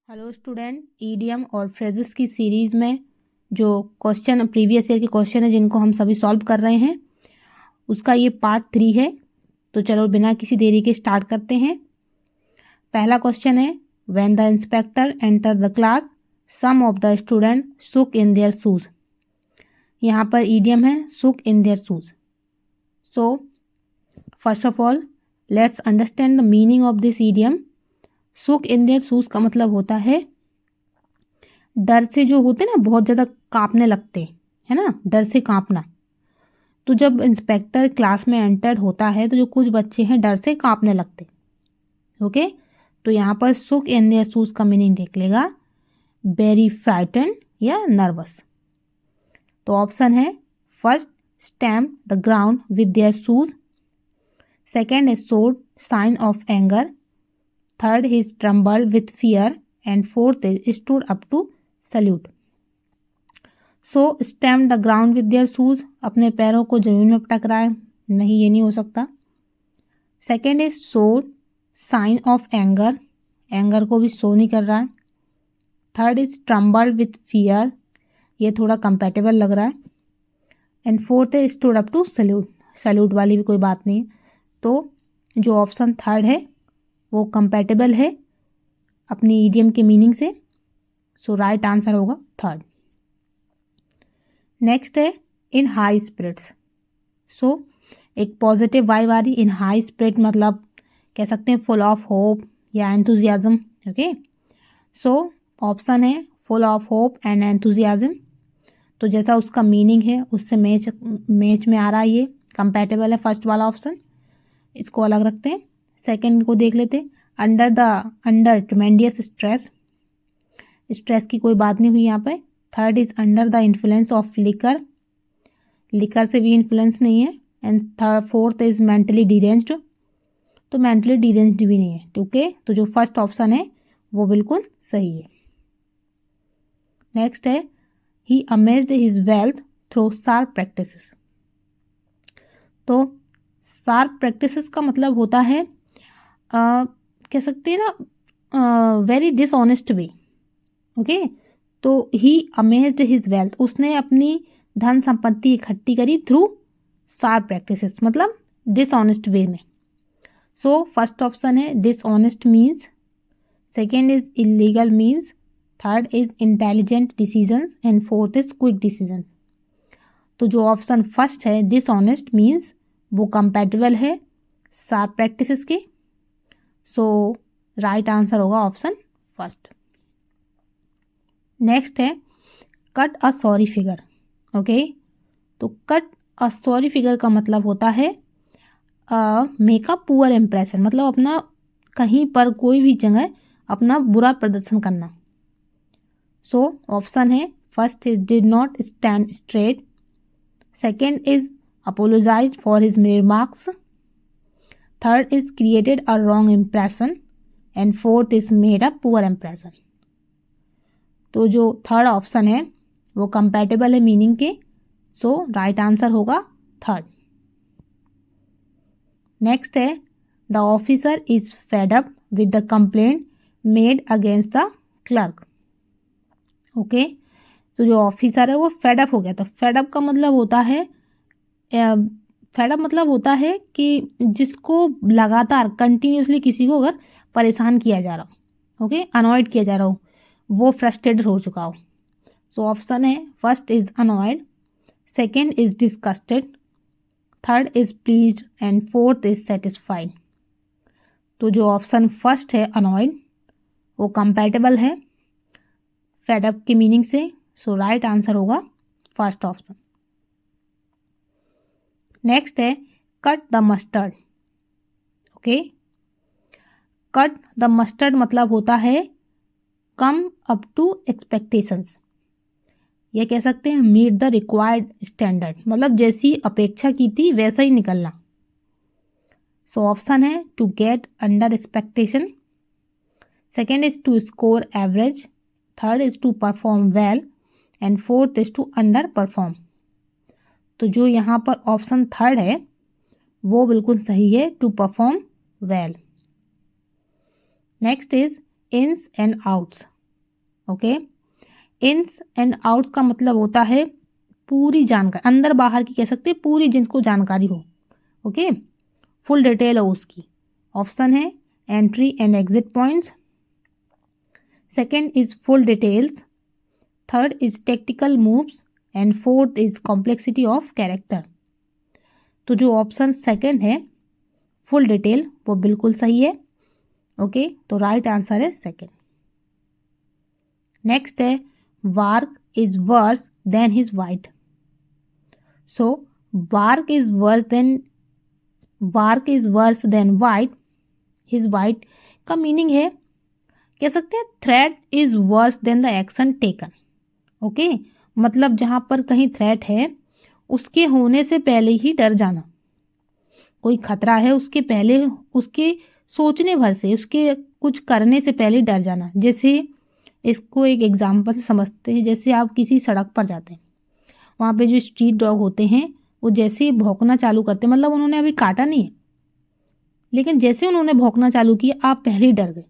Hello student, idiom और phrases की series में जो क्वेश्चन प्रीवियस ईयर के क्वेश्चन है जिनको हम सभी सॉल्व कर रहे हैं उसका ये पार्ट 3 है। तो चलो बिना किसी देरी के स्टार्ट करते हैं। पहला क्वेश्चन है, when the inspector enter the class some of the student shook in their shoes. यहाँ पर ईडियम है shook in their shoes. So first of all let's understand the meaning of this idiom. Shook in their shoes का मतलब होता है डर से जो होते ना बहुत ज़्यादा कांपने लगते है ना, डर से कांपना। तो जब इंस्पेक्टर क्लास में एंटर्ड होता है तो जो कुछ बच्चे हैं डर से कांपने लगते। ओके, तो यहाँ पर सुक इन देयर शूज का मीनिंग देख लेगा, वेरी फ्राइटन या नर्वस। तो ऑप्शन है first stamp the ground with their shoes, second is showed sign of anger, third is trembled with fear and fourth is stood up to salute. So stamp the ground with their shoes, अपने पैरों को जमीन में पटक रहा है, नहीं ये नहीं हो सकता। Second is show sign of anger, anger को भी शो नहीं कर रहा है। Third is trembled with fear, ये थोड़ा कंपेटेबल लग रहा है। And fourth is stood up to salute, salute वाली भी कोई बात नहीं है। तो जो ऑप्शन थर्ड है वो कंपेटेबल है अपनी ईडियम के मीनिंग से। सो राइट आंसर होगा थर्ड। नेक्स्ट है इन हाई स्पिरिट्स। सो एक पॉजिटिव वाइब आ रही, इन हाई स्पिरिट मतलब कह सकते हैं फुल ऑफ होप या एंथुजियाज्म। ओके, सो ऑप्शन है full of hope and enthusiasm. तो जैसा उसका मीनिंग है उससे मैच में आ रहा है, ये कंपैटिबल है फर्स्ट वाला ऑप्शन। इसको अलग रखते हैं, सेकंड को देख लेते हैं। अंडर ट्रेमेंडियस स्ट्रेस, स्ट्रेस की कोई बात नहीं हुई यहाँ पे। Third is under the influence of liquor, liquor से भी इन्फ्लुएंस नहीं है। And fourth is mentally deranged, तो मेंटली डिरेंज्ड भी नहीं है। ओके, तो जो फर्स्ट ऑप्शन है वो बिल्कुल सही है। नेक्स्ट है he amassed his wealth through sharp practices. तो शार्प प्रैक्टिसेस का मतलब होता है कह सकते हैं ना वेरी डिसऑनेस्ट वे। ओके, तो ही अमेज्ड हिज वेल्थ, उसने अपनी धन संपत्ति इकट्ठी करी थ्रू शार्प प्रैक्टिसेस मतलब डिसऑनेस्ट वे में। सो फर्स्ट ऑप्शन है dishonest means, second is illegal means, third is intelligent decisions and fourth is quick decisions. तो जो ऑप्शन फर्स्ट है डिसऑनेस्ट मीन्स वो कंपैटिबल है शार्प प्रैक्टिसेस के। सो राइट आंसर होगा ऑप्शन फर्स्ट। नेक्स्ट है कट अ sorry figure. Okay, तो cut अ sorry figure का मतलब होता है मेक अ पुअर इम्प्रेशन, मतलब अपना कहीं पर कोई भी जगह अपना बुरा प्रदर्शन करना। सो ऑप्शन है first is did not stand straight, second is apologize for his remarks, third is created a wrong impression and fourth is made a poor impression. तो जो थर्ड ऑप्शन है वो कंपैटिबल है मीनिंग के। सो right answer होगा third. Next है the officer is fed up with the complaint made against the clerk. Okay, तो जो ऑफिसर है वो फेड अप हो गया। तो फेड अप का मतलब होता है फेड अप मतलब होता है कि जिसको लगातार कंटिन्यूसली किसी को अगर परेशान किया जा रहा हो, ओके अनॉयड किया जा रहा हो, वो फ्रस्ट्रेटेड हो चुका हो। सो ऑप्शन है first is annoyed, second is disgusted, third is pleased and fourth is satisfied. तो जो ऑप्शन फर्स्ट है अनॉयड वो कंपैटिबल है फेड अप के मीनिंग से। सो राइट आंसर होगा फर्स्ट ऑप्शन। नेक्स्ट है cut the mustard. Okay, cut the mustard मतलब होता है कम अप टू एक्सपेक्टेशंस, ये कह सकते हैं मीट द रिक्वायर्ड स्टैंडर्ड, मतलब जैसी अपेक्षा की थी वैसा ही निकलना। सो ऑप्शन है to get under expectation, second is to score average, third is to perform well and fourth is to underperform. तो जो यहाँ पर ऑप्शन थर्ड है वो बिल्कुल सही है, to perform well. Next is ins and outs. Okay. Ins and outs का मतलब होता है पूरी जानकारी, अंदर बाहर की कह सकते हैं, पूरी जिसको जानकारी हो, ओके, फुल डिटेल हो उसकी। ऑप्शन है entry and exit points, second is full details, third is tactical moves and fourth is complexity of character. तो जो ऑप्शन सेकेंड है फुल डिटेल वो बिल्कुल सही है, ओके, तो राइट आंसर है सेकेंड। नेक्स्ट है bark is worse than his bite. So bark is worse than bite, his bite का मीनिंग है, कह सकते हैं threat is worse than the action taken, okay, मतलब जहां पर कहीं थ्रेट है उसके होने से पहले ही डर जाना, कोई खतरा है उसके पहले, उसके सोचने भर से, उसके कुछ करने से पहले डर जाना। जैसे इसको एक एग्जाम्पल से समझते हैं, जैसे आप किसी सड़क पर जाते हैं, वहाँ पे जो स्ट्रीट डॉग होते हैं वो जैसे ही भौंकना चालू करते हैं, मतलब उन्होंने अभी काटा नहीं है, लेकिन जैसे उन्होंने भौंकना चालू किया आप पहले ही डर गए,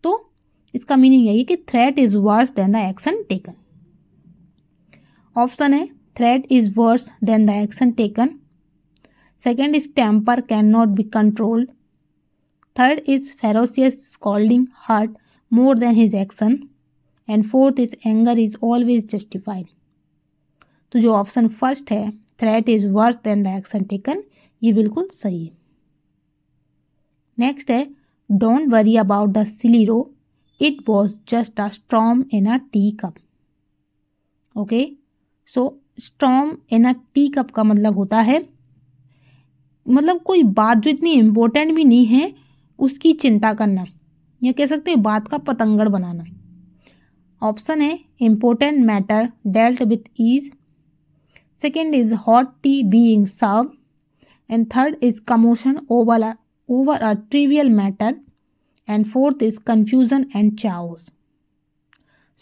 तो इसका मीनिंग यही है कि threat is worse than the action taken. Option है threat is worse than the action taken, second is temper can not be controlled, third is ferocious scolding hurt more than his action, and fourth is anger is always justified. तो जो option first है threat is worse than the action taken, ये बिल्कुल सही है। Next है don't worry about the silly row, it was just a storm in a tea cup, okay. So storm in a tea cup का मतलब होता है, मतलब कोई बात जो इतनी इम्पोर्टेंट भी नहीं है उसकी चिंता करना, या कह सकते हैं बात का पतंगड़ बनाना। ऑप्शन है important matter dealt with ease, second is hot tea being served, and third is commotion over a trivial matter, and fourth is confusion and chaos.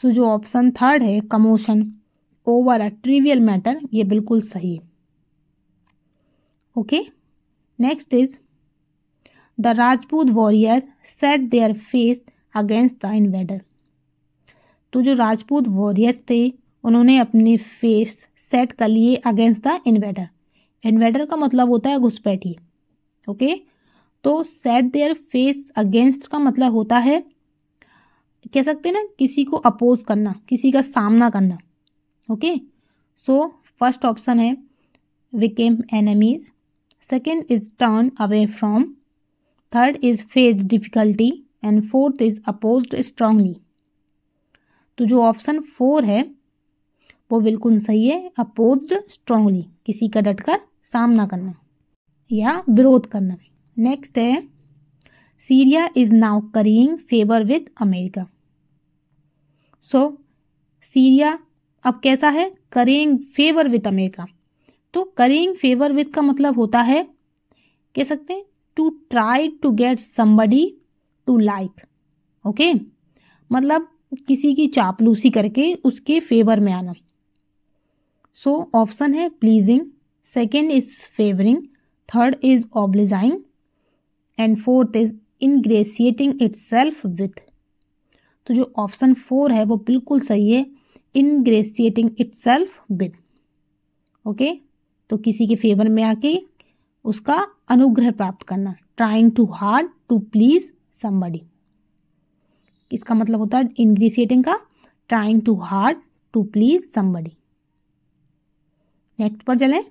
So जो ऑप्शन थर्ड है commotion over a trivial matter, ये बिल्कुल सही है, okay. Next is the Rajput warrior set their face against the invader. तो जो Rajput warriors थे उन्होंने अपने फेस सेट कर लिए अगेंस्ट द इन्वेडर। इन्वेडर का मतलब होता है घुसपैठी, ओके। तो सेट देयर फेस अगेंस्ट का मतलब होता है, कह सकते हैं ना, किसी को अपोज करना, किसी का सामना करना, ओके। सो फर्स्ट ऑप्शन है became enemies, second is turn away from, third is face difficulty, and fourth is opposed strongly. तो जो ऑप्शन फोर है वो बिल्कुल सही है, अपोज्ड स्ट्रांगली, किसी का डटकर सामना करना या विरोध करना। नेक्स्ट है Syria is now currying favour with America. So Syria अब कैसा है, करीइंग फेवर विद अमेरिका। तो करीइंग फेवर विद का मतलब होता है, कह सकते हैं to try to get somebody to like, okay, मतलब किसी की चापलूसी करके उसके फेवर में आना। सो ऑप्शन है pleasing, second is favouring, third is obliging, and fourth is ingratiating itself with. तो जो ऑप्शन फोर है वो बिल्कुल सही है, इनग्रेसिएटिंग इटसेल्फ विथ, ओके। तो किसी के फेवर में आके उसका अनुग्रह प्राप्त करना, trying too hard to please somebody, इसका मतलब होता है इनग्रेसिएटिंग का trying too hard to please somebody. Next पर चलें,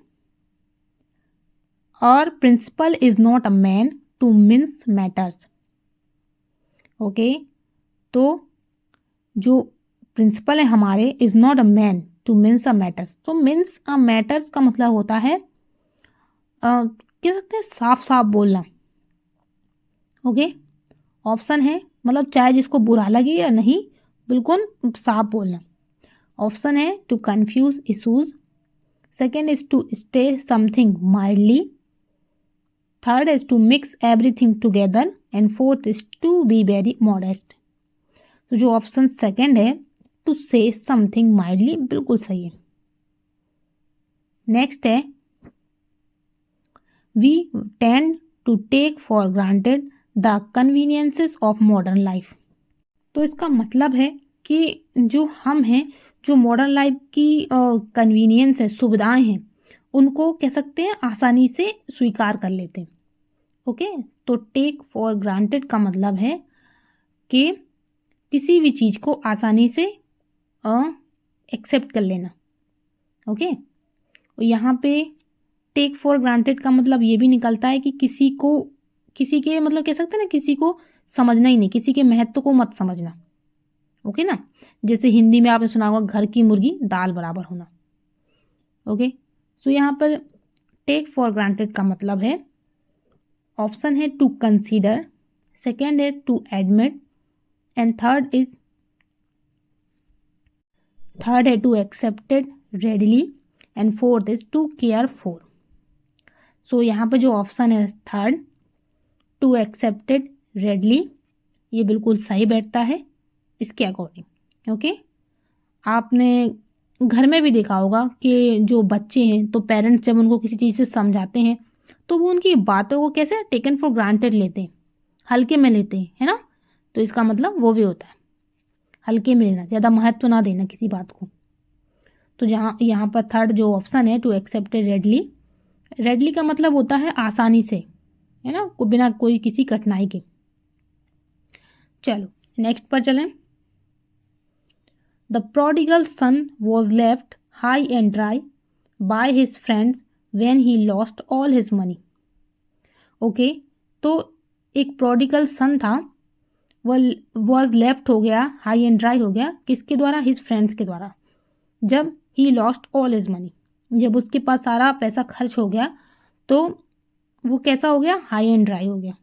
और principal is not a man to mince matters, okay. तो जो प्रिंसिपल है हमारे is not a man to mince a matters, तो मिन्स अ मैटर्स का मतलब होता है कह सकते हैं साफ साफ बोलना, ओके। ऑप्शन है मतलब चाहे जिसको बुरा लगे या नहीं, बिल्कुल साफ बोलना। ऑप्शन है to confuse issues, second is to stay something mildly, third is to mix everything together, and fourth is to be very modest. तो जो ऑप्शन सेकेंड है टू से समथिंग माइल्डली, बिल्कुल सही है। नेक्स्ट है we tend to take for granted the conveniences of modern life. तो इसका मतलब है कि जो हम हैं, जो मॉडर्न लाइफ की कन्वीनियंस है, सुविधाएं हैं, उनको कह सकते हैं आसानी से स्वीकार कर लेते हैं। ओके, तो टेक फॉर ग्रांटेड का मतलब है कि किसी भी चीज़ को आसानी से एक्सेप्ट कर लेना। ओके, और यहाँ पे टेक फॉर ग्रांटेड का मतलब ये भी निकलता है कि किसी के मतलब कह सकते हैं ना, किसी को समझना ही नहीं, किसी के महत्व को मत समझना। ओके ना, जैसे हिंदी में आपने सुना होगा, घर की मुर्गी दाल बराबर होना। ओके, सो यहाँ पर टेक फॉर ग्रांटेड का मतलब है, ऑप्शन है टू कंसीडर, सेकेंड है टू एडमिट, एंड थर्ड है to accepted readily, and fourth is to care for. So यहाँ पे जो ऑप्शन है थर्ड, टू एक्सेप्टेड रेडली, ये बिल्कुल सही बैठता है इसके अकॉर्डिंग। ओके, आपने घर में भी देखा होगा कि जो बच्चे हैं, तो पेरेंट्स जब उनको किसी चीज़ से समझाते हैं तो वो उनकी बातों को कैसे टेकन फॉर ग्रांटेड लेते हैं, हल्के में लेते हैं, है ना। तो इसका मतलब वो भी होता है हल्के में लेना, ज़्यादा महत्व ना देना किसी बात को। तो जहाँ यहाँ पर थर्ड जो ऑप्शन है, टू एक्सेप्टेड रेडली, रेडली का मतलब होता है आसानी से, है ना, बिना कोई किसी कठिनाई के। चलो नेक्स्ट पर चलें। The prodigal sun was left high and dry by his friends when he lost all his money. Okay, तो एक प्रोडिगल सन था, वह वॉज लेफ्ट हो गया, हाई एंड ड्राई हो गया, किसके द्वारा, हिज फ्रेंड्स के द्वारा, जब he lost all his money, जब उसके पास सारा पैसा खर्च हो गया तो वो कैसा हो गया, हाई एंड ड्राई हो गया।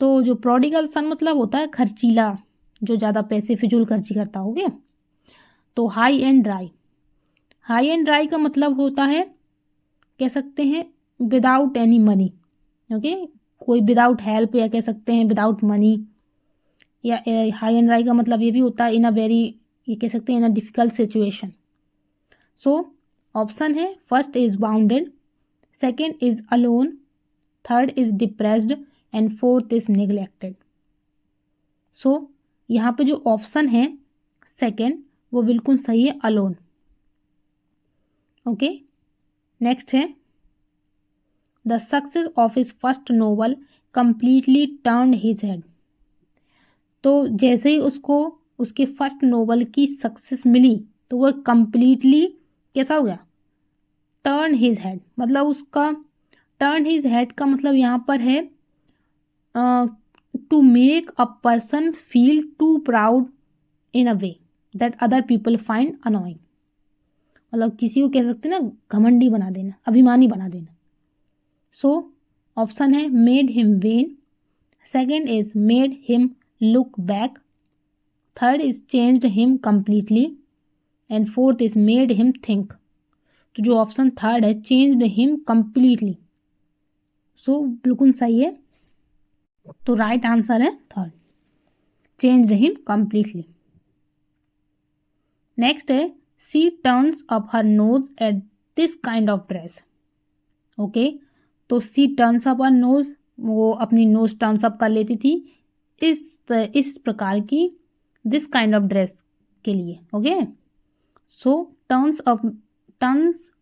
तो जो प्रोडिगल सन मतलब होता है खर्चीला, जो ज़्यादा पैसे फिजूल खर्ची करता हो गया। तो high and dry, high and dry का मतलब होता है, कह सकते हैं विदाउट एनी मनी। ओके, कोई विदाउट हेल्प, या कह सकते हैं विदाउट मनी, या हाई एंड ड्राई का मतलब ये भी होता है इन अ वेरी, ये कह सकते हैं in a difficult situation. So option है first is bounded, second is alone, third is depressed, and fourth is neglected. So यहाँ पे जो ऑप्शन है सेकेंड, वो बिल्कुल सही है, अलोन। ओके, नेक्स्ट है, the success of his first novel completely turn his head. तो जैसे ही उसको उसके फर्स्ट नोवेल की सक्सेस मिली तो वह कंप्लीटली कैसा हो गया, टर्न हिज हेड, मतलब उसका टर्न हिज हेड का मतलब यहाँ पर है to make a person feel too proud in a way that other people find annoying. मतलब किसी को कह सकते हैं ना, घमंडी बना देना, अभिमानी बना देना। सो ऑप्शन है made him vain, second is made him look back, third is changed him completely, and fourth is made him think. तो जो ऑप्शन थर्ड है, चेंज्ड हिम कंप्लीटली, सो बिल्कुल सही है। तो राइट आंसर है third, changed him completely. Next है, she turns up her nose at this kind of dress. Okay, तो she turns up her nose, वो अपनी नोज टर्न्स अप कर लेती थी इस प्रकार की, दिस काइंड ऑफ ड्रेस के लिए। ओके, सो टर्न्स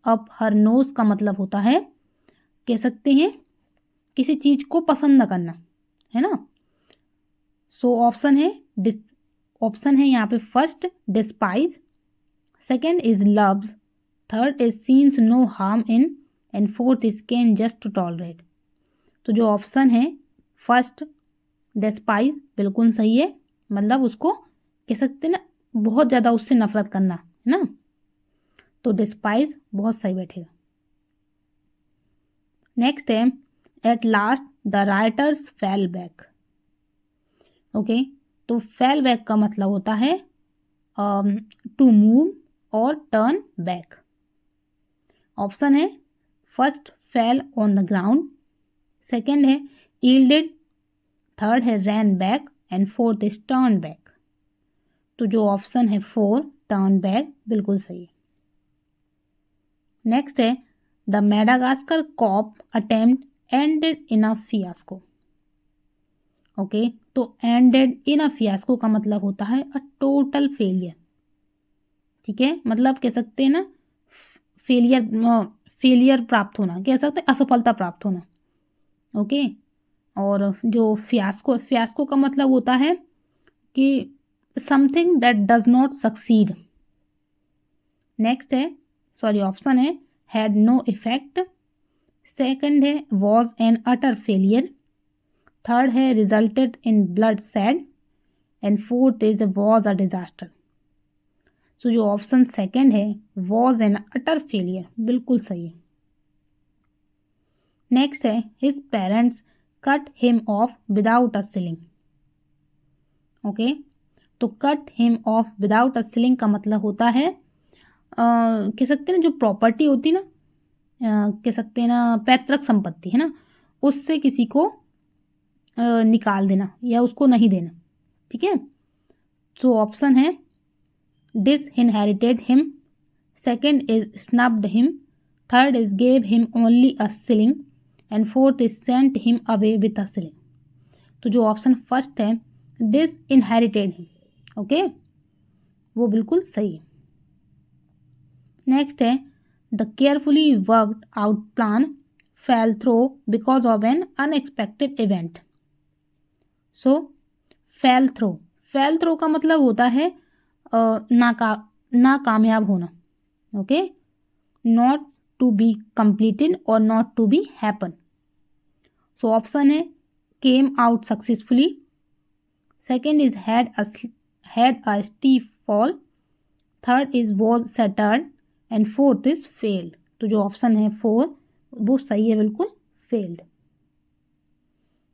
अप हर नोज का मतलब होता है, कह सकते हैं किसी चीज को पसंद न करना, है ना। सो ऑप्शन है यहाँ पे first despise, second is loves, third is सीन्स no harm in, and fourth is can just tolerate. तो जो ऑप्शन है फर्स्ट डिस्पाइज बिल्कुल सही है, मतलब उसको कह सकते हैं ना, बहुत ज़्यादा उससे नफरत करना, है ना। तो डिस्पाइज बहुत सही बैठेगा। नेक्स्ट है, at last the writers fell back. Okay, तो फेल बैक का मतलब होता है टू मूव और टर्न बैक। ऑप्शन है first fell on the ground, second है यील्डेड, थर्ड है ran back, and fourth is turn back. तो जो ऑप्शन है फोर, टर्न बैक, बिल्कुल सही है। नेक्स्ट है, the Madagascar coup attempt ended in a fiasco. Okay, तो एंडेड इन अ फियास्को का मतलब होता है अ टोटल फेलियर। ठीक है, मतलब कह सकते हैं ना फेलियर, फेलियर प्राप्त होना, कह सकते हैं असफलता प्राप्त होना। ओके, और जो फियास्को, फियास्को का मतलब होता है कि something that does not succeed. Next है, सॉरी ऑप्शन है हैड नो इफेक्ट, सेकंड है was an utter failure, third है resulted in bloodshed, and fourth is was a disaster. So जो ऑप्शन सेकंड है वॉज एन अटर फेलियर, बिल्कुल सही है। Next है his parents cut him off without a shilling. Okay, तो cut him off without a shilling का मतलब होता है कह सकते हैं ना जो प्रॉपर्टी होती है ना, कह सकते हैं ना पैतृक संपत्ति है ना, उससे किसी को निकाल देना या उसको नहीं देना। ठीक है, सो ऑप्शन है disinherited him, second is snubbed him, third is gave him only a shilling, and fourth is sent him away with a shilling. तो जो ऑप्शन फर्स्ट है डिसइनहेरिटेड हिम, ओके, वो बिल्कुल सही है। नेक्स्ट है the carefully worked out plan fell through because of an unexpected event. So fell through, fell through का मतलब होता है नाकामयाब होना। Okay, not to be completed और not to be happen. So option है came out successfully, second is had a stiff fall, third is was shattered, and fourth is failed. तो जो ऑप्शन है 4 वो सही है, बिल्कुल फेल्ड।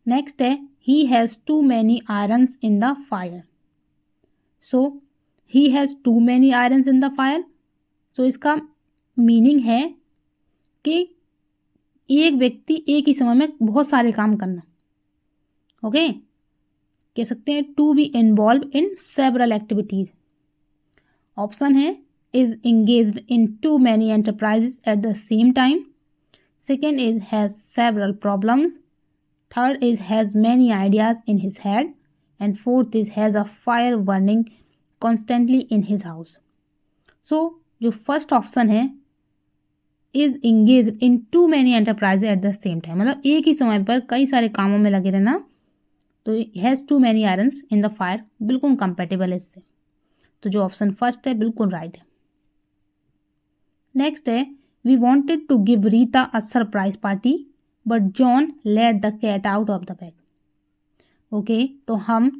नेक्स्ट है he has too many irons in the fire. So he has too many irons in the fire, so इसका meaning है कि एक व्यक्ति एक ही समय में बहुत सारे काम करना। ओके, कह सकते हैं to be involve in several activities. Option है is engaged in too many enterprises at the same time, second is has several problems, third is has many ideas in his head, and fourth is has a fire burning constantly in his house. So जो first option है is engaged in too many enterprises at the same time, मतलब एक ही समय पर कई सारे कामों में लगे रहना, तो has too many irons in the fire बिल्कुल कंपेटेबल है इससे। तो जो ऑप्शन फर्स्ट है बिल्कुल राइट है। नेक्स्ट है we wanted to give Rita a surprise party but John let the cat out of the bag. Okay, तो हम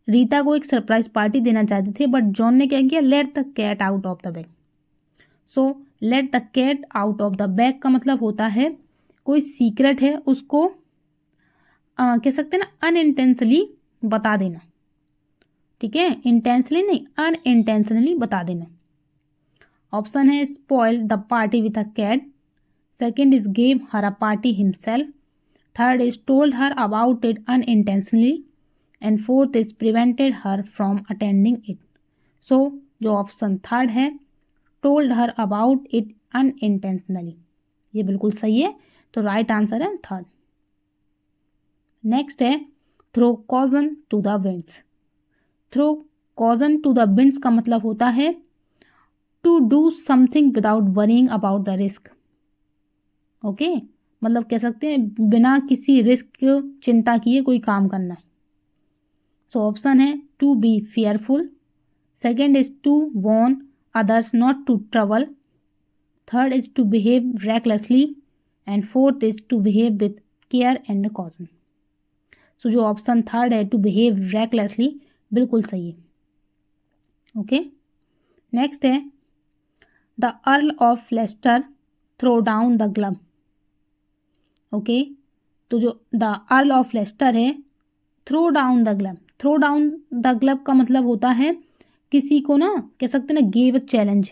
रीता को एक सरप्राइज पार्टी देना चाहते थे बट जॉन ने क्या किया, let the cat out of the bag. So let the cat out of the bag का मतलब होता है कोई सीक्रेट है उसको कह सकते हैं ना अनइंटेंशनली बता देना। ठीक है, इंटेंशनली नहीं, अनइंटेंशनली बता देना। ऑप्शन है spoil the party with a cat, second is gave her a party himself, third is told her about it unintentionally, and fourth is prevented her from attending it. So जो option third है told her about it unintentionally, ये बिल्कुल सही है, तो right answer है third. Next है throw caution to the winds. Throw caution to the winds का मतलब होता है to do something without worrying about the risk. Okay, मतलब कह सकते हैं बिना किसी रिस्क चिंता किए कोई काम करना। सो ऑप्शन है to be fearful, second is to warn others not to trouble, third is to behave recklessly, and fourth is to behave with care and caution. So जो ऑप्शन थर्ड है to behave recklessly बिल्कुल सही है। Okay, next है the earl of Leicester throw down the glove. Okay, तो जो the earl of Leicester है throw down the glove, throw down the glove का मतलब होता है किसी को ना कह सकते हैं ना गिव अ चैलेंज,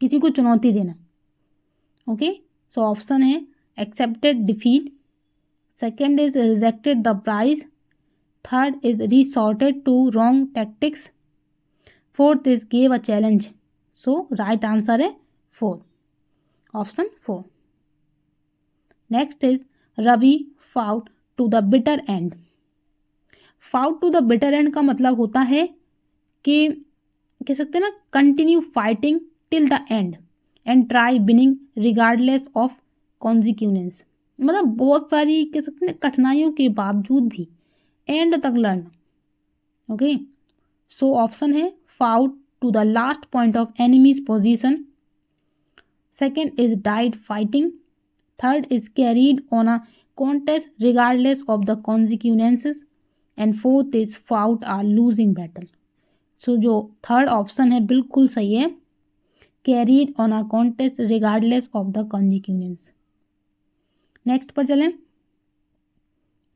किसी को चुनौती देना। ओके, सो ऑप्शन है accepted defeat, second is rejected the prize, third is resorted to wrong tactics, fourth is gave a challenge. So right answer है 4, option 4। Next is Ravi fought to the bitter end. Fought to the bitter end का मतलब होता है कि कह सकते हैं ना continue fighting till the end try winning regardless of consequence. मतलब बहुत सारी कह सकते हैं कठिनाइयों के बावजूद भी एंड तक लड़ना। ओके, सो ऑप्शन है fought to the last point of enemy's position, second is died fighting, third is carried on a contest regardless of the consequences, and fourth is fought or losing battle. So जो third option है बिल्कुल सही है, carried on a contest regardless of the consequence. Next पर चलें।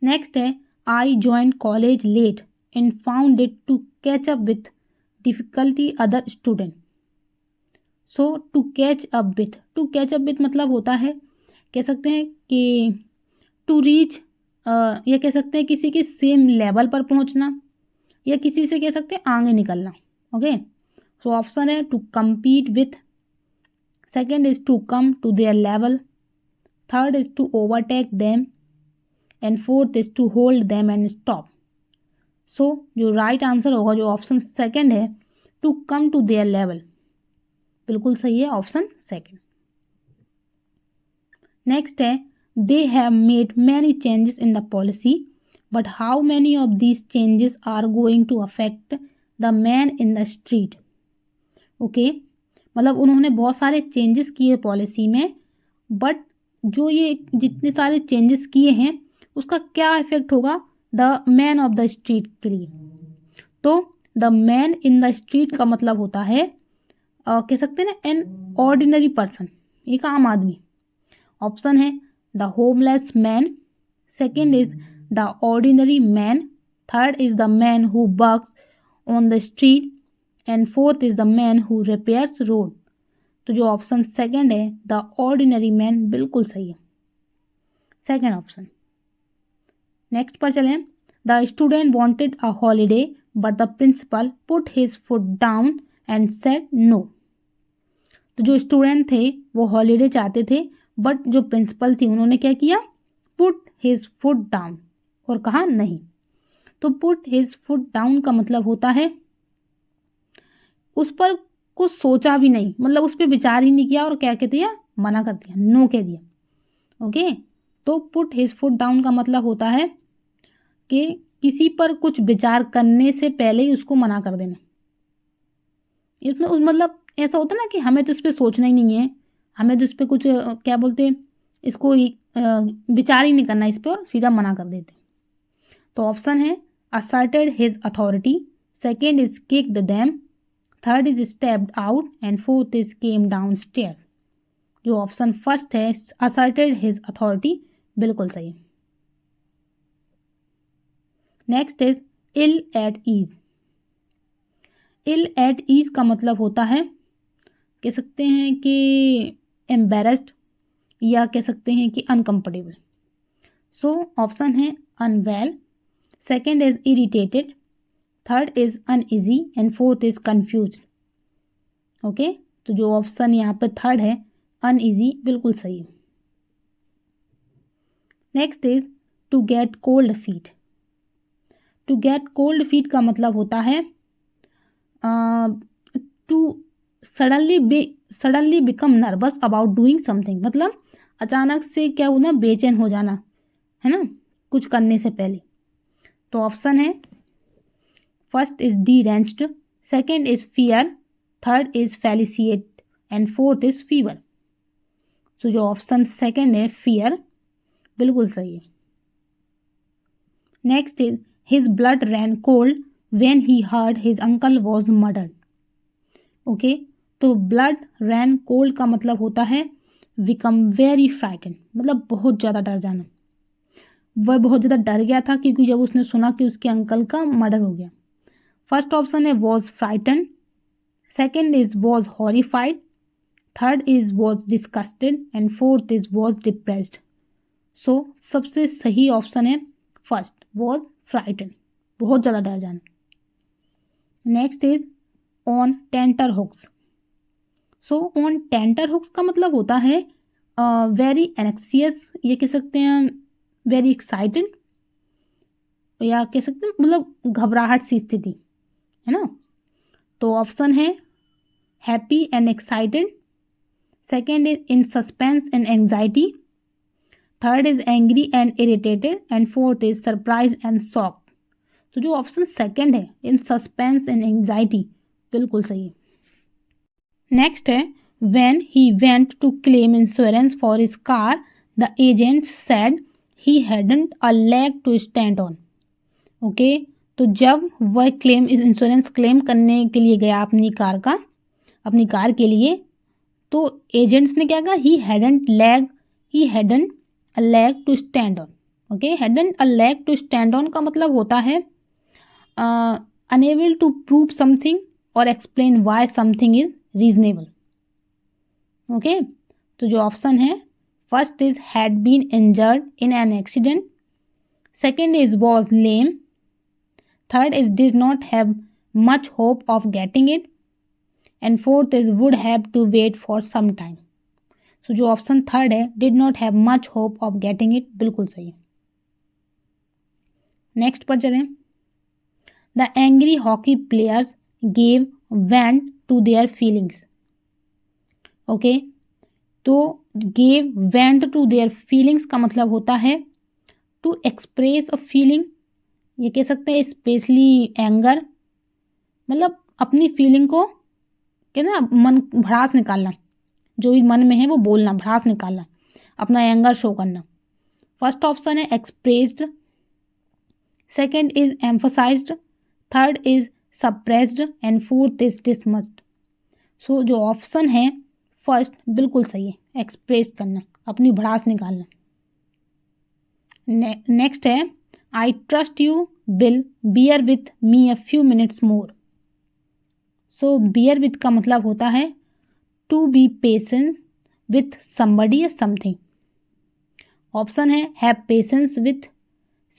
Next है I join college late and found it to catch up with difficulty other student. So to catch up with मतलब होता है कह सकते हैं कि टू रीच, या कह सकते हैं किसी के सेम लेवल पर पहुंचना, या किसी से कह सकते हैं आगे निकलना। ओके, सो ऑप्शन है to compete with, second is to come to their level, third is to overtake them, and fourth is to hold them and stop. So जो राइट आंसर होगा जो ऑप्शन सेकेंड है, to come to their level, बिल्कुल सही है option second. Next है they have made many changes in the policy, but how many of these changes are going to affect the man in the street. Okay, मतलब उन्होंने बहुत सारे changes किए policy में, बट जो ये जितने सारे चेंजेस किए हैं उसका क्या इफेक्ट होगा the man of the street के लिए। तो the man in the street का मतलब होता है कह सकते हैं ना एन ऑर्डिनरी पर्सन, एक आम आदमी। ऑप्शन है the homeless man, second is the ordinary man, third is the man who works on the street, and fourth is the man who repairs road. तो जो ऑप्शन सेकेंड है the ordinary man बिल्कुल सही है, second option. Next पर चलें। The student wanted a holiday but the principal put his foot down and said no. तो जो स्टूडेंट थे वो हॉलीडे चाहते थे, बट जो प्रिंसिपल थी उन्होंने क्या किया, पुट हिज फुट डाउन, और कहा नहीं। तो पुट हिज फुट डाउन का मतलब होता है उस पर कुछ सोचा भी नहीं, मतलब उस पर विचार ही नहीं किया और क्या कह दिया, मना कर दिया, नो कह दिया। ओके, तो पुट हिज फुट डाउन का मतलब होता है कि किसी पर कुछ विचार करने से पहले ही उसको मना कर देना। इसमें मतलब ऐसा होता है ना कि हमें तो इस पर सोचना ही नहीं है, हमें तो इस पर कुछ क्या बोलते हैं इसको विचार ही नहीं करना इस पर, और सीधा मना कर देते। तो ऑप्शन है asserted his authority, second is kicked them, third is stepped out, and fourth is came downstairs। जो ऑप्शन फर्स्ट है asserted his authority बिल्कुल सही। Next is ill at ease। ill at ease का मतलब होता है कह सकते हैं कि embarrassed, या कह सकते हैं कि uncomfortable। सो ऑप्शन है unwell, second is irritated, third is uneasy, and fourth is confuse. Okay, तो जो ऑप्शन यहाँ पे थर्ड है अनइजी बिल्कुल सही है। Next is to get cold feet. To get cold feet का मतलब होता है to suddenly become nervous about doing something, मतलब अचानक से क्या होना, बेचैन हो जाना, है ना, कुछ करने से पहले। तो ऑप्शन है first is deranged, second is fear, third is felicitate, and fourth is fever. So जो ऑप्शन सेकेंड है फियर बिल्कुल सही है। Next is his blood ran cold when he heard his uncle was murdered. Okay, तो blood ran cold का मतलब होता है बिकम वेरी फ्राइटन, मतलब बहुत ज़्यादा डर जाना। वह बहुत ज़्यादा डर गया था क्योंकि जब उसने सुना कि उसके अंकल का मर्डर हो गया। फर्स्ट ऑप्शन है was frightened, second is was horrified, third is was disgusted, and fourth is was depressed. So सबसे सही ऑप्शन है फर्स्ट वॉज फ्राइटन, बहुत ज़्यादा डर जाना। Next is on tenterhooks. सो ऑन टेंटर हुक्स का मतलब होता है वेरी एनेक्सियस, ये कह सकते हैं वेरी एक्साइटेड, या कह सकते हैं मतलब घबराहट सी स्थिति, है ना। तो ऑप्शन है happy and excited, second is in suspense and anxiety, third is angry and irritated and fourth is surprise and shock. तो जो ऑप्शन सेकेंड है इन सस्पेंस एंड एंग्जाइटी बिल्कुल सही है। नेक्स्ट है when he went to claim insurance for his car, the agent said he hadn't a leg to stand on. Okay, तो जब वह इंश्योरेंस क्लेम करने के लिए गया अपनी कार के लिए, तो एजेंट्स ने क्या कहा, he hadn't a leg to stand on. Okay, hadn't a leg to stand on का मतलब होता है unable to prove something or explain why something is reasonable. Okay, तो जो ऑप्शन है first is had been injured in an accident, second is was lame, third is did not have much hope of getting it and fourth is would have to wait for some time. तो जो option third है did not have much hope of getting it बिल्कुल सही है। Next पर चलें। The angry hockey players gave vent to their feelings. Okay, तो gave vent to their feelings का मतलब होता है टू एक्सप्रेस अ फीलिंग, ये कह सकते हैं स्पेशली एंगर, मतलब अपनी फीलिंग को कहते ना मन भड़ास निकालना, जो भी मन में है वो बोलना, भड़ास निकालना, अपना एंगर शो करना। फर्स्ट ऑप्शन है expressed, second is emphasized, third is suppressed and fourth is dismissed. So जो ऑप्शन है फर्स्ट बिल्कुल सही है, एक्सप्रेस करना, अपनी भड़ास निकालना। नेक्स्ट है I trust you will bear with me a few minutes more. So bear with का मतलब होता है to be patient with somebody या समथिंग। ऑप्शन है have patience with,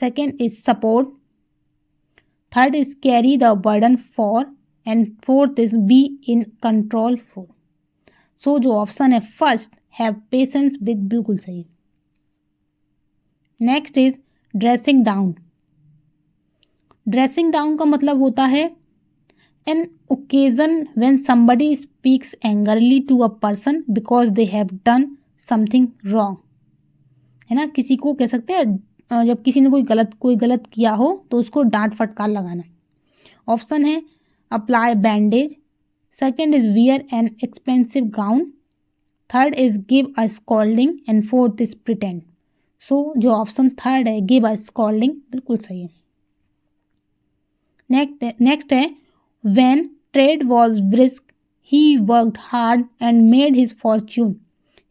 second is support, third is carry the burden for and fourth is be in control for. So जो option है first have patience with बिल्कुल सही। Next is dressing down. Dressing down का मतलब होता है N occasion when somebody speaks angrily to a person because they have done something wrong, है ना। किसी को कह सकते हैं जब किसी ने कोई गलत किया हो तो उसको डांट फटकार लगाना। ऑप्शन है apply bandage, second is wear an expensive gown, third is give a scolding and fourth is pretend. So जो ऑप्शन थर्ड है गिव अ स्कॉल्डिंग बिल्कुल सही है। नेक्स्ट है when trade was brisk he worked hard and made his fortune,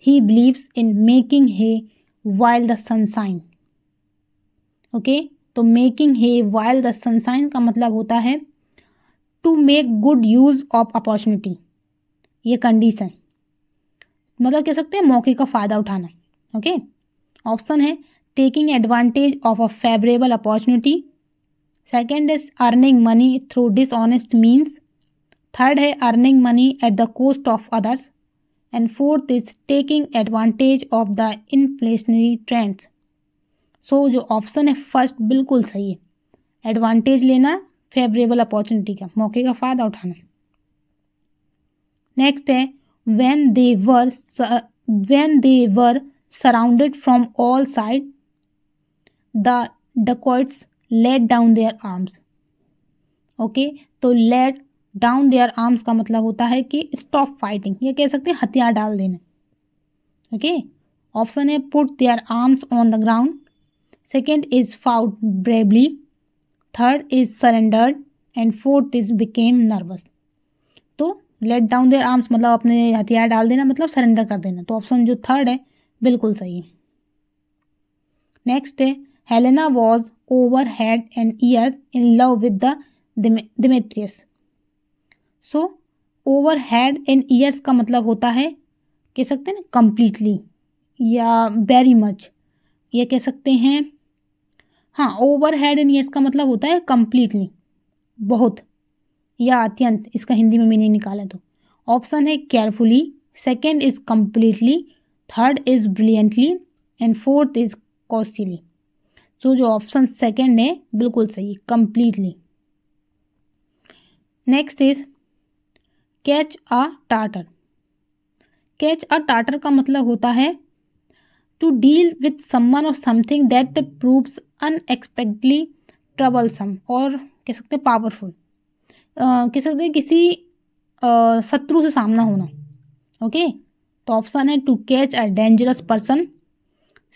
he believes in making hay while the sunshine. Okay, तो making hay while the sunshine का मतलब होता है to make good use of opportunity, ये condition, मतलब कह सकते हैं मौके का फ़ायदा उठाना। ओके, ऑप्शन है taking advantage of a favourable opportunity, second is earning money through dishonest means, third है earning money at the cost of others and fourth is taking advantage of the inflationary trends. So जो option है first बिल्कुल सही है, advantage लेना favourable opportunity का, मौके का फ़ायदा उठाना। नेक्स्ट है when they were surrounded from all sides, the dacoits laid down their arms. Okay, तो लेट डाउन देयर आर्म्स का मतलब होता है कि स्टॉप फाइटिंग, ये कह सकते हैं हथियार डाल देना। ओके, ऑप्शन है put there arms on the ground, second is fought bravely, third is surrendered and fourth is became nervous. तो लेट डाउन देयर आर्म्स मतलब अपने हथियार डाल देना, मतलब सरेंडर कर देना। तो ऑप्शन जो थर्ड है बिल्कुल सही है। नेक्स्ट है Helena was over head and year in love with the Demetrious. So over head and years का मतलब होता है कह सकते हैं ना कंप्लीटली या वेरी मच, ये कह सकते हैं। हाँ, ओवर हेड एंड ईयर्स का मतलब होता है कंप्लीटली, बहुत या अत्यंत, इसका हिंदी में मीनिंग निकालें तो। ऑप्शन है carefully, second is completely, third is brilliantly and fourth is costly. So जो ऑप्शन सेकेंड है बिल्कुल सही, completely. Next is catch a tartar. Catch a tartar का मतलब होता है to deal with someone or something that proves unexpectedly troublesome, और कह सकते हैं पावरफुल। कह सकते हैं किसी शत्रु से सामना होना। ओके, तो ऑप्शन है to catch a dangerous person,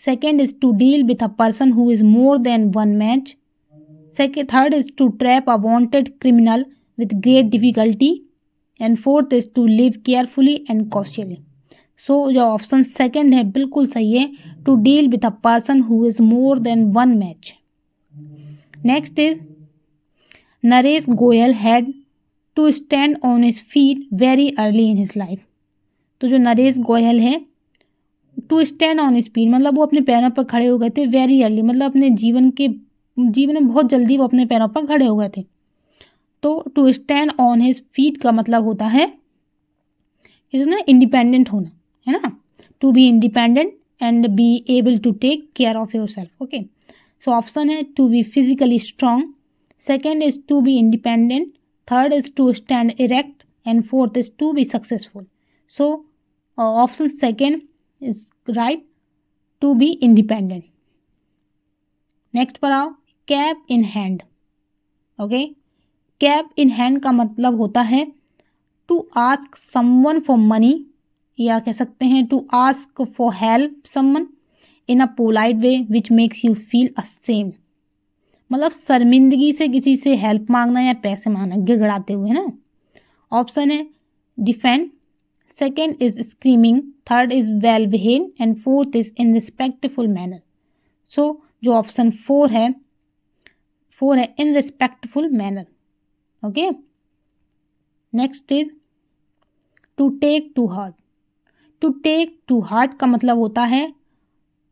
second is to deal with a person who is more than one match, third is to trap a wanted criminal with great difficulty, and fourth is to live carefully and cautiously. So जो option second है बिल्कुल सही है, to deal with a person who is more than one match. Next is Naresh Goyal had to stand on his feet very early in his life. तो जो नरेश गोयल है, to stand on his feet मतलब वो अपने पैरों पर खड़े हो गए थे वेरी अर्ली, मतलब अपने जीवन में बहुत जल्दी वो अपने पैरों पर खड़े हो गए थे। तो to stand on his feet का मतलब होता है इसमें इंडिपेंडेंट होना, है ना, to be independent and be able to take care of your self. Okay, so option है to be physically strong, second is to be independent, third is to stand erect, and fourth is to be successful. So option second is right, to be independent. Next पर आओ, cap in hand. Okay, cap in hand का मतलब होता है to ask someone for money, या कह सकते हैं to ask for help someone in a polite way which makes you feel ashamed, मतलब शर्मिंदगी से किसी से हेल्प मांगना या पैसे मांगना गिड़गिड़ाते हुए, है ना। ऑप्शन है defend, second is screaming, third is well behave, and fourth is in respectful manner. So जो ऑप्शन फोर है in respectful manner. Okay, next is to take to heart. To take to heart का मतलब होता है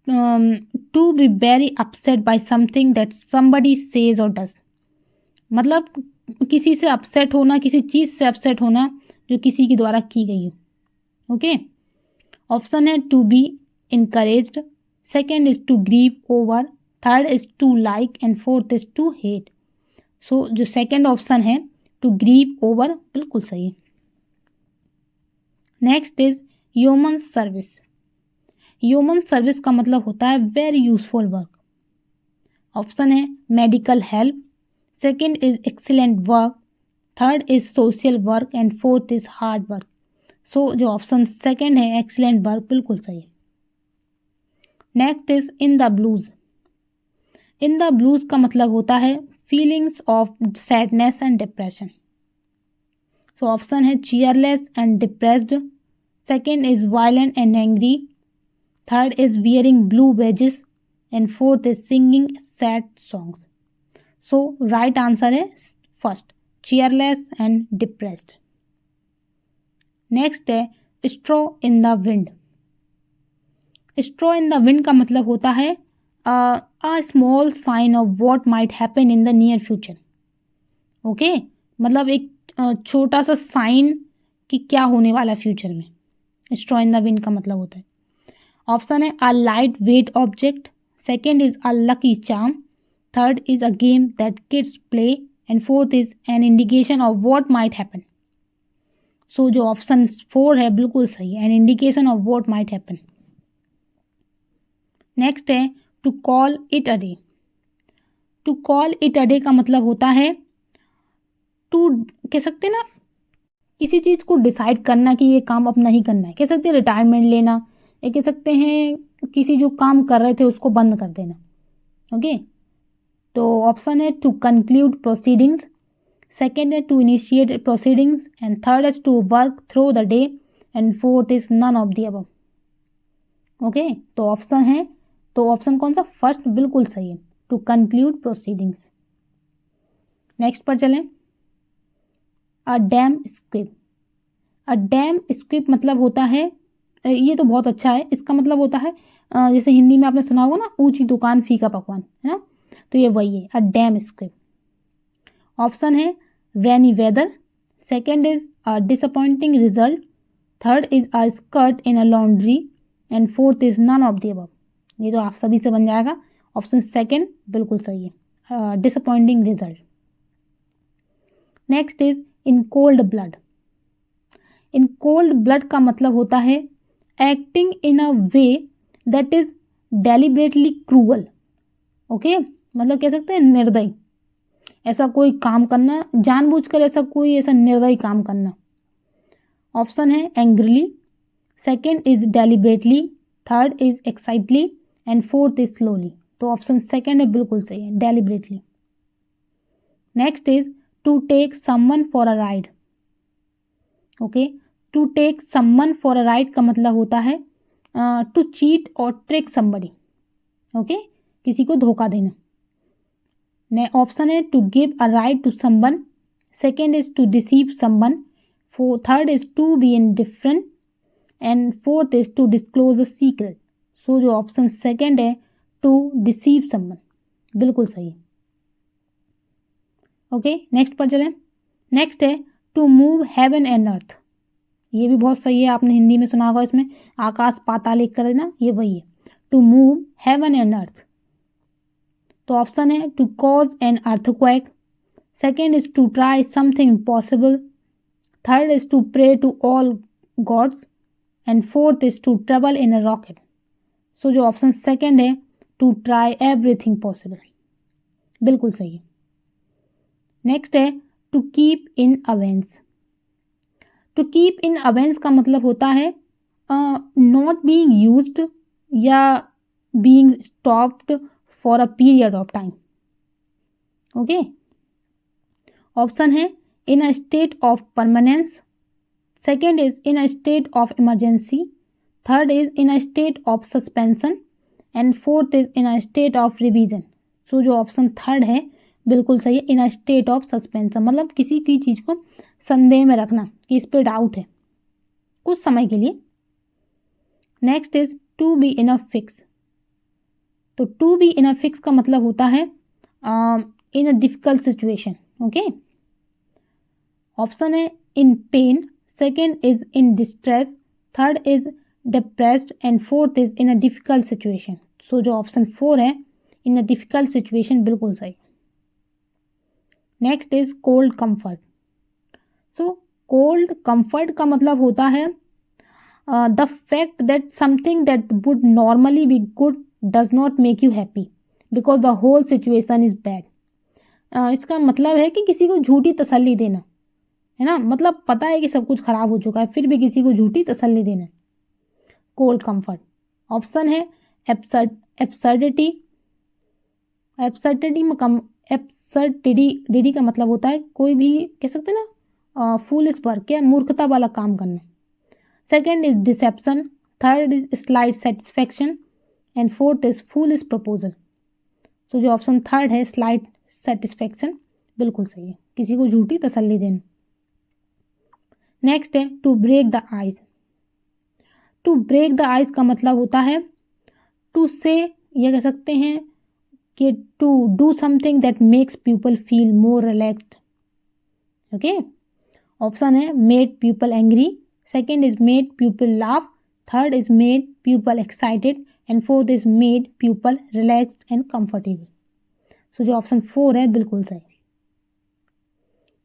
to be very upset by something that somebody says or does, मतलब किसी से upset होना, किसी चीज़ से अपसेट होना जो किसी के द्वारा की गई हो। ओके, ऑप्शन है to be encouraged, second is to grieve over, third is to like, and fourth is to hate. So जो सेकेंड ऑप्शन है टू ग्रीव ओवर बिल्कुल सही है। Next is human service. Human service का मतलब होता है वेरी यूजफुल वर्क। ऑप्शन है medical help, second is excellent work, third is social work, and fourth is hard work. So जो ऑप्शन सेकेंड है एक्सीलेंट वर्क बिल्कुल सही है। Next is in the blues. In the blues का मतलब होता है feelings of sadness and depression. So option है cheerless and depressed, second is violent and angry, third is wearing blue wedges, and fourth is singing sad songs. So right answer है first, cheerless and depressed. Next है straw in the wind. Straw in the wind का मतलब होता है a small sign of what might happen in the near future. Okay, मतलब एक छोटा सा साइन कि क्या होने वाला फ्यूचर में, स्ट्रॉ इन द विंड का मतलब होता है। ऑप्शन है a light weight object, second is a lucky charm, third is a game that kids play, and fourth is an indication of what might happen. So जो option four है बिल्कुल सही है, an indication of what might happen. Next है to call it a day. To call it a day का मतलब होता है टू, कह सकते हैं ना, किसी चीज़ को डिसाइड करना कि ये काम अब नहीं करना है, कह सकते हैं रिटायरमेंट लेना, या कह सकते हैं किसी जो काम कर रहे थे उसको बंद कर देना। ओके, तो ऑप्शन है टू कंक्लूड प्रोसीडिंग्स, सेकेंड है to initiate proceedings, and third is to work through the day, and fourth is none of the above. Okay, तो ऑप्शन है, तो ऑप्शन कौन सा, फर्स्ट बिल्कुल सही है, टू कंक्लूड प्रोसीडिंग्स। नेक्स्ट पर चलें, अ डैम स्क्विप। अ डैम स्क्विप मतलब होता है, ये तो बहुत अच्छा है, इसका मतलब होता है जैसे हिंदी में आपने सुना होगा ना, ऊंची दुकान फीका पकवान, है ना, तो ये वही है, अ डैम स्क्विप। ऑप्शन है rainy weather, second is a disappointing result, third is a skirt in a laundry, and fourth is none of the above. ये तो आप सभी से बन जाएगा, ऑप्शन सेकेंड बिल्कुल सही है, disappointing result. Next is in cold blood. In cold blood का मतलब होता है acting in a way that is deliberately cruel. Okay, मतलब कह सकते हैं निर्दयी, ऐसा कोई काम करना जानबूझकर, ऐसा निर्दयी काम करना। ऑप्शन है angrily, second is deliberately, third is excitedly and fourth is slowly. तो ऑप्शन सेकेंड है बिल्कुल सही है, deliberately. Next is to take someone for a ride. Okay, to take someone for a ride का मतलब होता है to cheat or trick somebody. Okay, किसी को धोखा देना। ऑप्शन है to give a ride to someone, second is to deceive someone, third is to be indifferent and fourth is to disclose a secret. So जो option second है to deceive someone बिल्कुल सही है। ओके, नेक्स्ट पर चलें। Next है to move heaven and earth. ये भी बहुत सही है, आपने हिंदी में सुना होगा, इसमें आकाश पाताल एक कर देना, ये वही है, to move heaven and earth. तो ऑप्शन है to cause an earthquake, second is to try something impossible, third is to pray to all gods and fourth is to travel in a rocket. So जो option second है to try everything possible बिल्कुल सही है। Next है to keep in abeyance. To keep in abeyance का मतलब होता है नॉट बीइंग यूज्ड या being stopped for a period of time. Okay, option है in a state of permanence, second is in a state of emergency, third is in a state of suspension and fourth is in a state of revision. So जो option third है बिल्कुल सही है, in a state of suspension, मतलब किसी की चीज़ को संदेह में रखना कि इस पर डाउट है कुछ समय के लिए। Next is to be in a fix. तो to be in a fix का मतलब होता है in a difficult situation. Okay, option है in pain, second is in distress, third is depressed and fourth is in a difficult situation. So जो option four है in a difficult situation बिल्कुल सही। Next is cold comfort. So cold comfort का मतलब होता है the fact that something that would normally be good does not make you happy because the whole situation is bad. इसका मतलब है कि किसी को झूठी तसल्ली देना, है ना, मतलब पता है कि सब कुछ खराब हो चुका है फिर भी किसी को झूठी तसल्ली देना, कोल्ड कंफर्ट। ऑप्शन है एब्सर्डिटी। एब्सर्डिटी का मतलब होता है कोई भी कह सकते हैं ना फूलिश वर्क, क्या मूर्खता वाला काम करना। Second is deception, third is slight satisfaction and fourth is foolish proposal. तो जो ऑप्शन थर्ड है स्लाइट सेटिस्फैक्शन बिल्कुल सही है, किसी को झूठी तसल्ली देना। नेक्स्ट है to break the ice. To break the ice का मतलब होता है टू से, यह कह सकते हैं कि to do something that makes people feel more relaxed. Okay, option है made people angry, second is made people laugh, third is made people excited and fourth is made people relaxed and comfortable. So जो option four है बिल्कुल सही।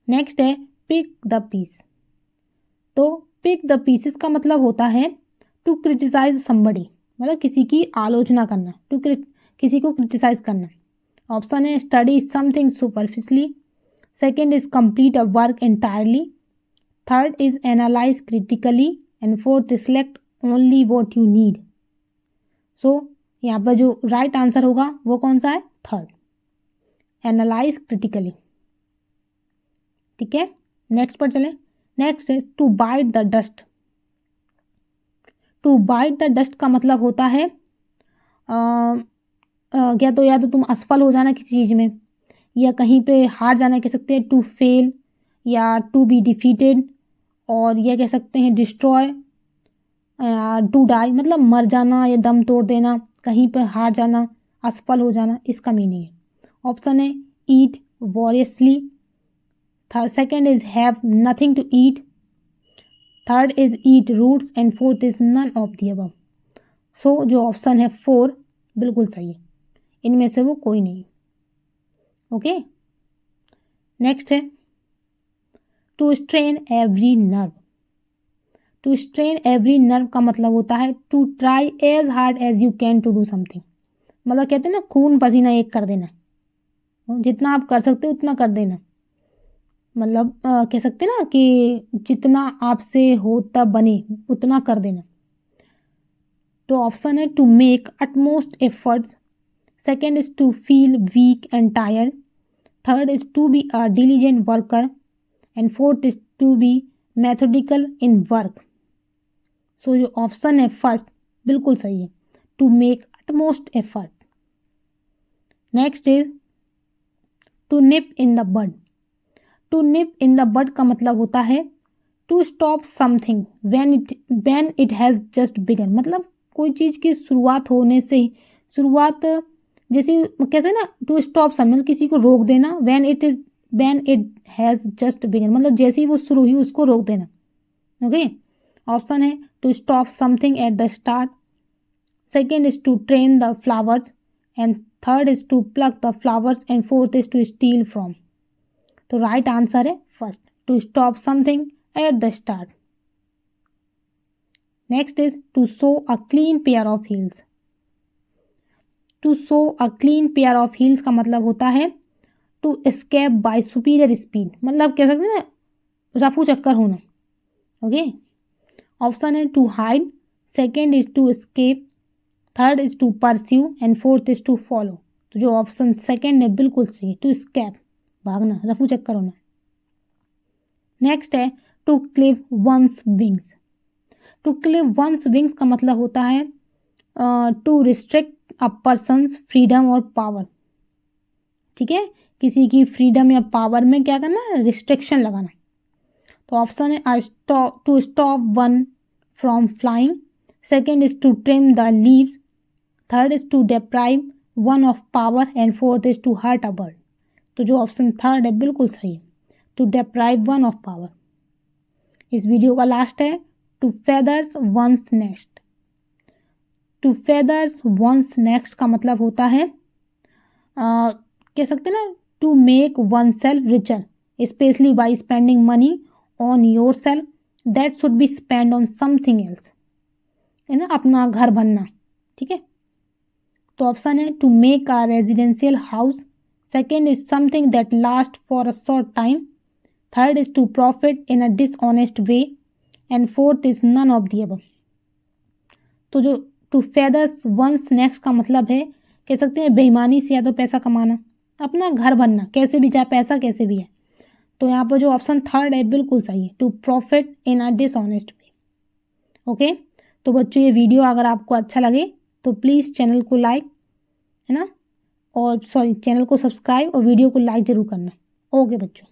Next है pick the piece. तो pick the pieces का मतलब होता है टू क्रिटिसाइज समबडी, मतलब किसी की आलोचना करना, किसी को क्रिटिसाइज करना। ऑप्शन है study something superficially, second is complete a work entirely, third is analyse critically and fourth select only what you need. So यहाँ पर जो राइट आंसर होगा वो कौन सा है, थर्ड, एनालाइज क्रिटिकली। ठीक है, नेक्स्ट पर चले। Next is to bite the dust. To bite the dust का मतलब होता है या तो तुम असफल हो जाना किसी चीज़ में या कहीं पे हार जाना कह सकते हैं, टू फेल या टू बी डिफीटेड, और यह कह सकते हैं डिस्ट्रॉय, टू डाई मतलब मर जाना या दम तोड़ देना, कहीं पर हार जाना, असफल हो जाना, इसका मीनिंग है। ऑप्शन है eat voraciously, second is have nothing to eat, third is eat roots and fourth is none of the above. So जो ऑप्शन है फोर बिल्कुल सही है, इनमें से वो कोई नहीं। ओके, नेक्स्ट है to strain every nerve. To strain every nerve का मतलब होता है to try as hard as you can to do something. मतलब कहते हैं ना खून पसीना एक कर देना, जितना आप कर सकते हो उतना कर देना। मतलब कह सकते हैं ना कि जितना आपसे होता बने उतना कर देना। तो ऑप्शन है to make utmost efforts, second is to feel weak and tired, third is to be a diligent worker and fourth is to be methodical in work. So जो ऑप्शन है फर्स्ट बिल्कुल सही है, to make utmost effort. Next is to nip in the bud. To nip in the bud का मतलब होता है to stop something when it has just begun. मतलब कोई चीज़ की शुरुआत होने से ही, शुरुआत जैसे कहते हैं ना टू स्टॉप समथिंग, किसी को रोक देना, when it has just begun, मतलब जैसे ही वो शुरू हुई उसको रोक देना। ओके, ऑप्शन है to stop something at the start, second is to train the flowers and third is to pluck the flowers and fourth is to steal from. तो राइट आंसर है first, to stop something at the start. Next is to show a clean pair of heels. To show a clean pair of heels का मतलब होता है to escape by superior speed. मतलब कह सकते हैं ना रफू चक्कर होना। ओके, ऑप्शन है to hide, second is to escape, third is to pursue and fourth is to follow. तो जो ऑप्शन सेकेंड है बिल्कुल सही है, टू एस्केप, भागना, रफू चक्कर होना। नेक्स्ट है to clip one's wings. To clip one's wings का मतलब होता है to restrict a person's freedom और पावर। ठीक है, किसी की फ्रीडम या पावर में क्या करना, रिस्ट्रिक्शन लगाना। तो ऑप्शन है to stop one from flying, second is to trim the leaves, third is to deprive one of power and fourth is to hurt a bird. तो जो ऑप्शन थर्ड है बिल्कुल सही है, to deprive one of power. इस video का last है to feathers one's nest. To feathers one's nest का मतलब होता है कह सकते हैं ना to make oneself richer specially by spending money on your self that should be spend on something else, है ना, अपना घर बनना। ठीक है, तो ऑप्शन है to make a residential house, second is something that last for a short time, third is to profit in a dishonest way and fourth is none of the above. तो जो टू फेदर्स वंस नेक्स्ट का मतलब है कह सकते हैं बेईमानी से या तो पैसा कमाना, अपना घर बनना, कैसे भी, चाहे पैसा कैसे भी है। तो यहाँ पर जो ऑप्शन थर्ड है बिल्कुल सही है, to profit in a dishonest way. Okay, तो बच्चों ये वीडियो अगर आपको अच्छा लगे तो प्लीज़ चैनल को लाइक, है ना, और चैनल को सब्सक्राइब और वीडियो को लाइक ज़रूर करना। ओके बच्चों।